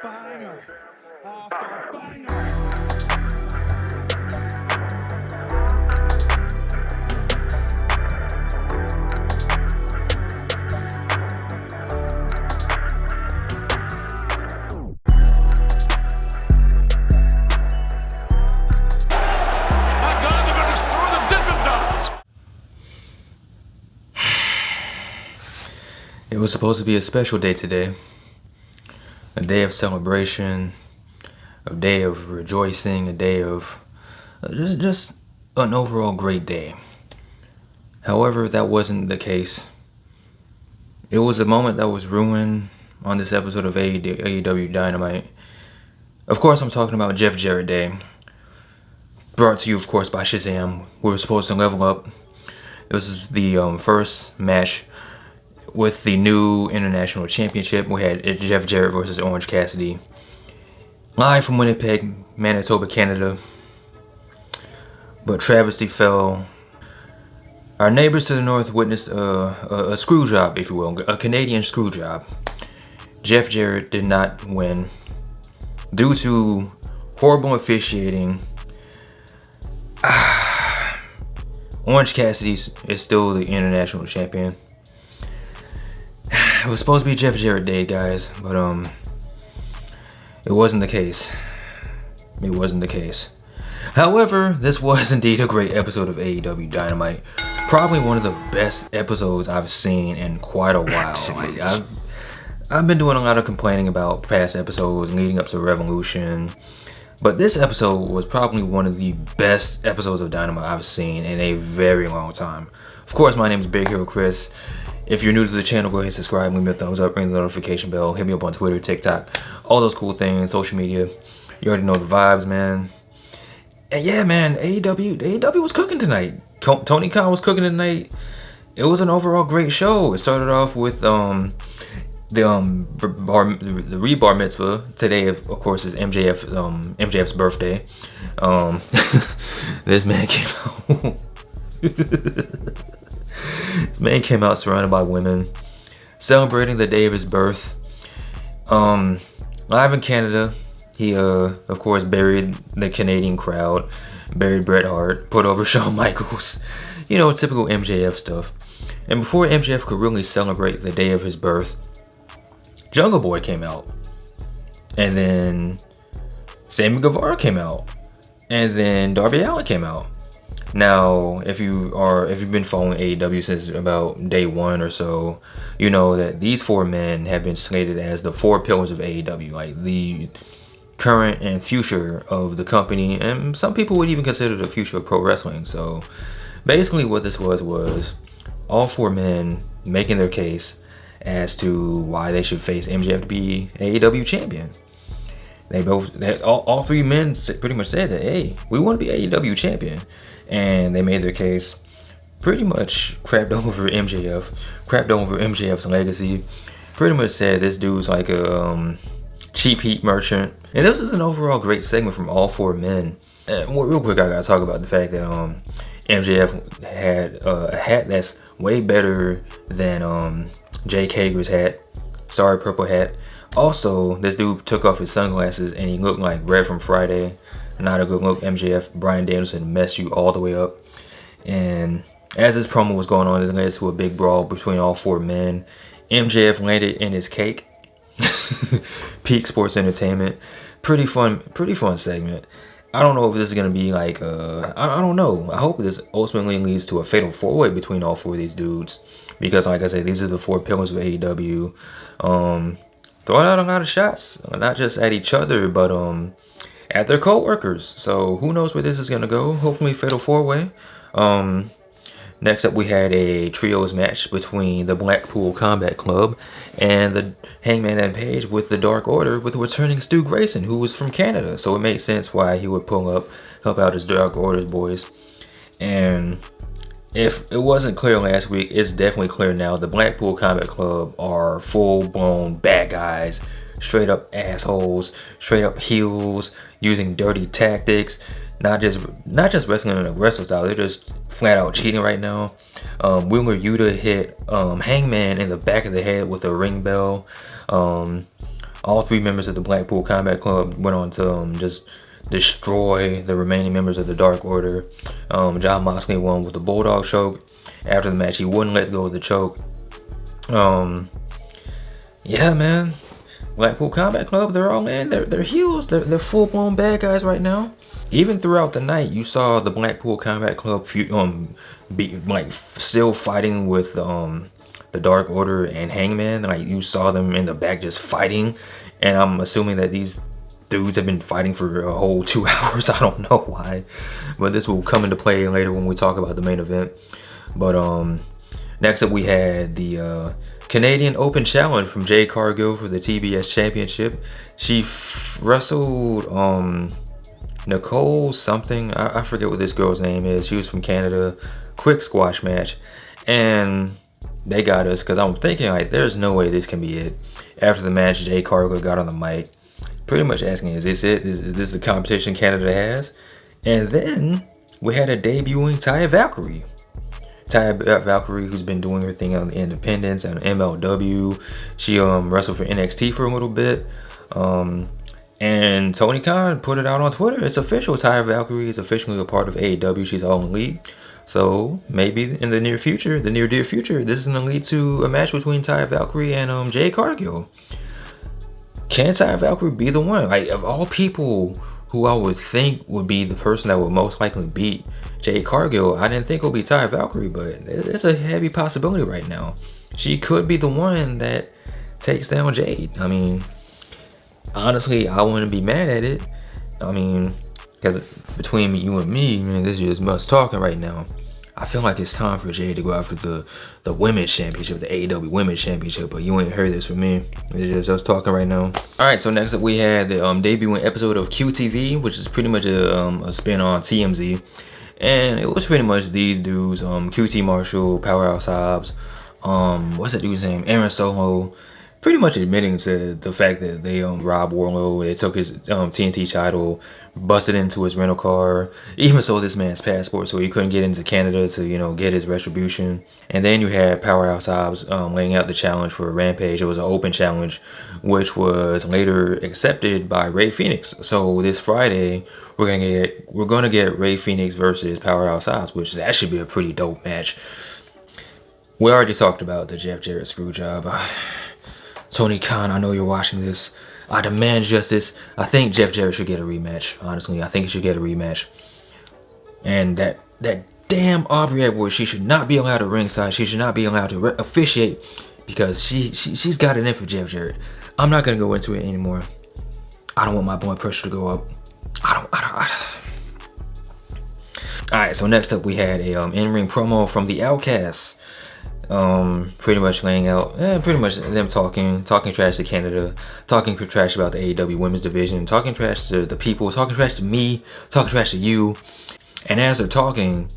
Banger after banger. It was supposed to be a special day today, a day of celebration, a day of rejoicing, a day of just an overall great day. However, that wasn't the case. It was a moment that was ruined on this episode of AEW Dynamite. Of course, I'm talking about Jeff Jarrett Day. Brought to you, of course, by Shazam. We were supposed to level up. This is the first match with the new International Championship. We had Jeff Jarrett versus Orange Cassidy. Live from Winnipeg, Manitoba, Canada. But travesty fell. Our neighbors to the north witnessed a screw job, if you will, a Canadian screw job. Jeff Jarrett did not win due to horrible officiating. Orange Cassidy is still the International Champion. It was supposed to be Jeff Jarrett Day, guys, but it wasn't the case. It wasn't the case. However, this was indeed a great episode of AEW Dynamite. Probably one of the best episodes I've seen in quite a while. Like, I've been doing a lot of complaining about past episodes leading up to Revolution, but this episode was probably one of the best episodes of Dynamite I've seen in a very long time. Of course, my name is Big Hero Chris. If you're new to the channel, go ahead and subscribe, leave me a thumbs up, ring the notification bell, hit me up on Twitter, TikTok, all those cool things, social media. You already know the vibes, man. And yeah, man, AEW was cooking tonight. Tony Khan was cooking tonight. It was an overall great show. It started off with the rebar mitzvah. Today, of course, is MJF's birthday. This man came out. This man came out surrounded by women, celebrating the day of his birth. Live in Canada, he of course buried the Canadian crowd, buried Bret Hart, put over Shawn Michaels, you know, typical MJF stuff. And before MJF could really celebrate the day of his birth, Jungle Boy came out, and then Sammy Guevara came out, and then Darby Allin came out. Now, if you've been following AEW since about day one or so, you know that these four men have been slated as the four pillars of AEW, like the current and future of the company, and some people would even consider the future of pro wrestling. So basically what this was all four men making their case as to why they should face MJF to be AEW champion. All three men pretty much said that, hey, we want to be AEW champion. And they made their case, pretty much crapped over MJF's legacy, pretty much said this dude's like a cheap heat merchant. And this is an overall great segment from all four men. And real quick, I gotta talk about the fact that MJF had a hat that's way better than Jake Hager's hat. Sorry, purple hat. Also, this dude took off his sunglasses and he looked like Red from Friday. Not a good look. MJF, Bryan Danielson messed you all the way up. And as this promo was going on, this led to a big brawl between all four men. MJF landed in his cake. Peak Sports Entertainment. Pretty fun segment. I don't know if this is gonna be like I don't know. I hope this ultimately leads to a fatal four-way between all four of these dudes, because like I said, these are the four pillars of AEW. Throwing out a lot of shots, not just at each other, but at their co-workers. So who knows where this is gonna go? Hopefully fatal four-way. Next up, we had a trios match between the Blackpool Combat Club and the Hangman and Page with the Dark Order, with returning Stu Grayson, who was from Canada. So it makes sense why he would pull up, help out his Dark Order's boys. And if it wasn't clear last week, it's definitely clear now. The Blackpool Combat Club are full-blown bad guys, straight up assholes, straight up heels, using dirty tactics, not just wrestling in an aggressive style. They're just flat out cheating right now. Wheeler Yuta hit Hangman in the back of the head with a ring bell. All 3 members of the Blackpool Combat Club went on to just destroy the remaining members of the Dark Order. Jon Moxley won with the Bulldog choke. After the match, he wouldn't let go of the choke. Yeah, man. Blackpool Combat Club, they're all in. They're heels. They're full-blown bad guys right now. Even throughout the night, you saw the Blackpool Combat Club be like still fighting with the Dark Order and Hangman. Like, you saw them in the back just fighting, and I'm assuming that these dudes have been fighting for a whole 2 hours. I don't know why, but this will come into play later when we talk about the main event. But next up we had the Canadian Open Challenge from Jade Cargill for the TBS Championship. She wrestled Nicole something. I forget what this girl's name is. She was from Canada. Quick squash match, and they got us because I'm thinking, like, there's no way this can be it. After the match, Jade Cargill got on the mic, pretty much asking, is this it? Is this the competition Canada has? And then we had a debuting Taya Valkyrie. Taya Valkyrie, who's been doing her thing on the independents and MLW. She wrestled for NXT for a little bit. And Tony Khan put it out on Twitter. It's official. Taya Valkyrie is officially a part of AEW. She's all elite. So maybe in the near dear future, this is going to lead to a match between Taya Valkyrie and Jade Cargill. Can Taya Valkyrie be the one? Like, of all people who I would think would be the person that would most likely beat Jade Cargill, I didn't think it would be Taya Valkyrie, but it's a heavy possibility right now. She could be the one that takes down Jade. I mean, honestly, I wouldn't be mad at it. I mean, because between you and me, man, this is just much talking right now. I feel like it's time for Jade to go after the Women's Championship, the AEW Women's Championship, but you ain't heard this from me. It's just us talking right now. Alright, so next up we had the debuting episode of QTV, which is pretty much a spin on TMZ. And it was pretty much these dudes, QT Marshall, Powerhouse Hobbs, what's that dude's name? Aaron Solo, pretty much admitting to the fact that they robbed Warlow. They took his TNT title, busted into his rental car, even sold this man's passport so he couldn't get into Canada to, get his retribution. And then you had Powerhouse Hobbs laying out the challenge for Rampage. It was an open challenge, which was later accepted by Rey Fenix. So this Friday, we're gonna get Rey Fenix versus Powerhouse Hobbs, which that should be a pretty dope match. We already talked about the Jeff Jarrett screw job. Tony Khan, I know you're watching this. I demand justice. I think Jeff Jarrett should get a rematch. Honestly, I think he should get a rematch. And that damn Aubrey Edwards, she should not be allowed to ringside. She should not be allowed to officiate because she's got it in for Jeff Jarrett. I'm not gonna go into it anymore. I don't want my blood pressure to go up. Alright, so next up we had a in-ring promo from the Outcasts. Pretty much laying out, pretty much them talking trash to Canada, talking trash about the AEW women's division, talking trash to the people, talking trash to me, talking trash to you. And as they're talking,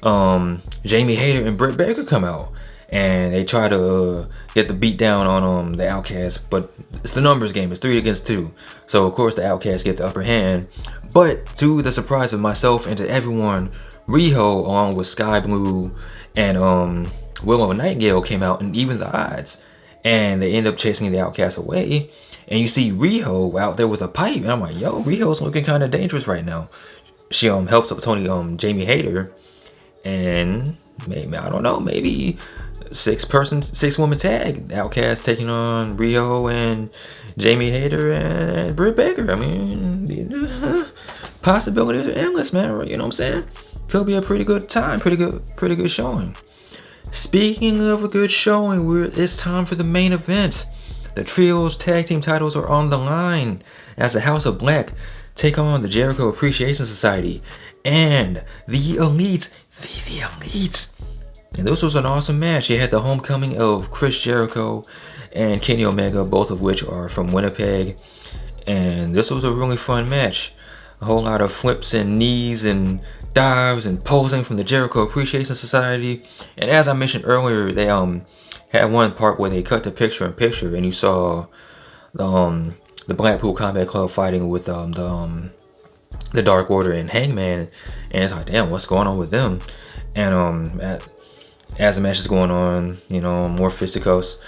Jamie Hayter and Britt Baker come out, and they try to get the beat down on the Outcasts, but it's the numbers game. It's 3 against 2, so of course the Outcasts get the upper hand. But to the surprise of myself and to everyone, Riho along with Sky Blue and Willow Nightingale came out and even the odds, and they end up chasing the Outcasts away. And you see Riho out there with a pipe, and I'm like, yo, Riho's looking kind of dangerous right now. She helps up Jamie Hayter, and maybe, I don't know, maybe 6-woman tag. Outcast taking on Riho and Jamie Hayter and Britt Baker. I mean, possibilities are endless, man. You know what I'm saying? Could be a pretty good time, pretty good showing. Speaking of a good showing, it's time for the main event. The Trios tag team titles are on the line as the House of Black take on the Jericho Appreciation Society and the Elite. The Elite. And this was an awesome match. You had the homecoming of Chris Jericho and Kenny Omega, both of which are from Winnipeg. And this was a really fun match. A whole lot of flips and knees and dives and posing from the Jericho Appreciation Society. And as I mentioned earlier, they had one part where they cut to picture-in-picture, and you saw the Blackpool Combat Club fighting with the the Dark Order and Hangman, and it's like, damn, what's going on with them? And as the match is going on, you know, more fisticuffs.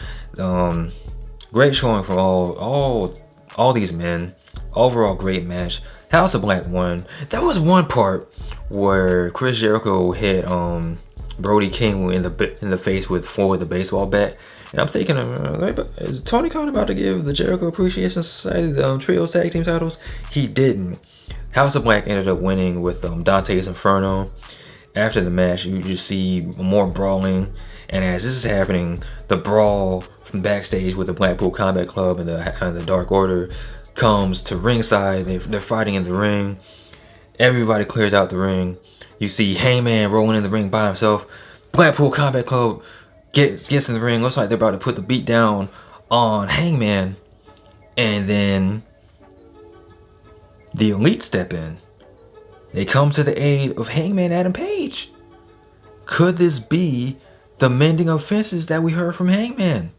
Great showing from all these men. Overall, great match. House of Black won. There was one part where Chris Jericho hit Brody King in the face with the baseball bat, and I'm thinking, is Tony Khan about to give the Jericho Appreciation Society the Trios Tag Team titles? He didn't. House of Black ended up winning with Dante's Inferno. After the match, you just see more brawling, and as this is happening, the brawl from backstage with the Blackpool Combat Club and the Dark Order comes to ringside. They're fighting in the ring. Everybody clears out the ring. You see Hangman rolling in the ring by himself. Blackpool Combat Club gets in the ring. Looks like they're about to put the beat down on Hangman, and then the Elite step in. They come to the aid of Hangman Adam Page. Could this be the mending of fences that we heard from Hangman?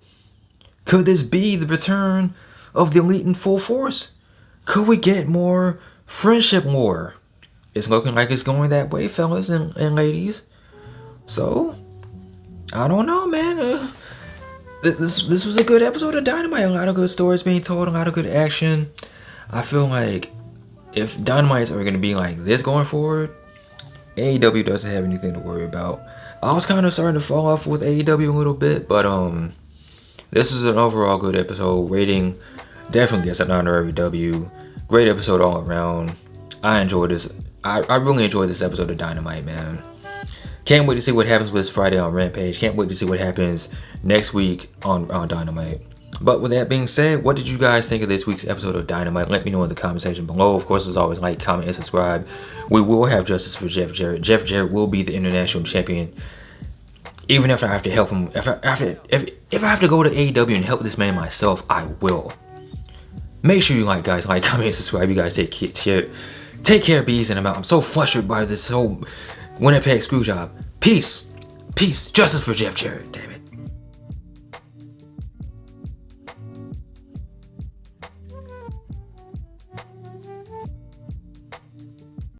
Could this be the return of the Elite in full force? Could we get more friendship lore? It's looking like it's going that way, fellas and ladies. So, I don't know, man. This was a good episode of Dynamite. A lot of good stories being told, a lot of good action. I feel like if Dynamites are going to be like this going forward, AEW doesn't have anything to worry about. I was kind of starting to fall off with AEW a little bit, but this is an overall good episode. Rating definitely gets an honorary W. Great episode all around. I enjoyed this. I really enjoyed this episode of Dynamite, man. Can't wait to see what happens with this Friday on Rampage. Can't wait to see what happens next week on Dynamite. But with that being said, what did you guys think of this week's episode of Dynamite? Let me know in the comment section below. Of course, as always, like, comment, and subscribe. We will have justice for Jeff Jarrett. Jeff Jarrett will be the international champion. Even if I have to help him, if I have to go to AEW and help this man myself, I will. Make sure you like, guys, like, comment, and subscribe. You guys take care, bees, and I'm so flustered by this whole Winnipeg screw job. Peace. Justice for Jeff Jarrett. Damn it.